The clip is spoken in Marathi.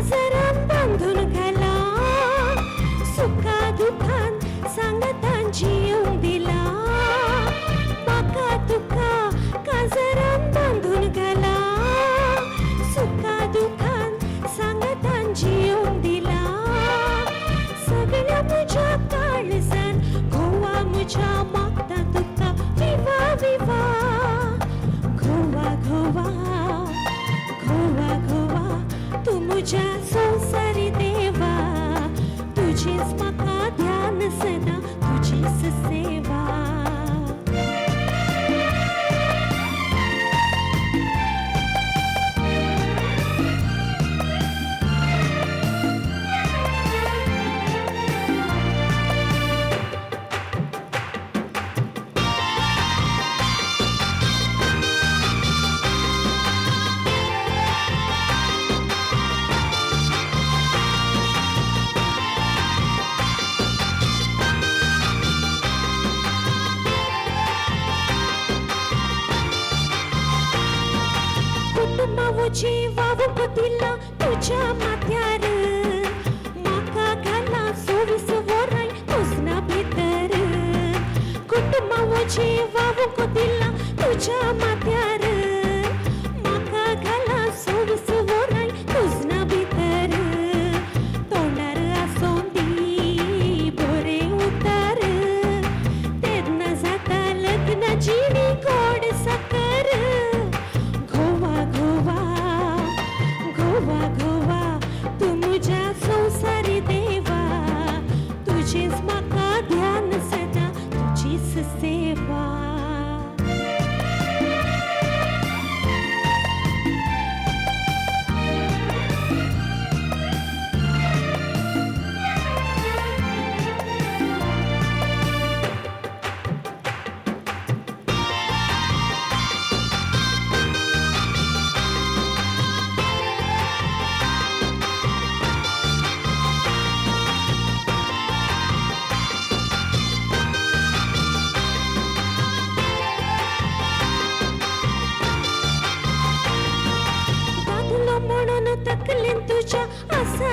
काजराम बांधून घाला, सुखा दुखान सांगतान जीव दिला. माका तुका काजराम बांधून घाला, सुखा दुखान सांगतान जीव दिला. सगळ्या म्हज्या काळजान घोवा म्हज्या मागता तुका विवा विवा. घोवा घोवा घोवा घोवा तू म्हज्या संवसारी देवा. तुजेच म्हाका ध्यान सदा तुजीच सेवा. जीवावूंक दिला तुज्या माथ्यार. म्हाका घाला 24 वरां तुजना भितर. कुटुंबा जीवावूंक दिला तुज्या माथ्यार. म्हाका घाला 24 वरां तुजना भितर. तोंडार आसूं दी बरें उतार. तेन्ना जाता लग्नाची गोड साकर. घोवा घोवा घोवा घोवा तू म्हज्या संवसारी देवा. तुजेच म्हाका ध्यान सदा तुजीच सेवा. म्हणून तकलेन तुझ्या आसा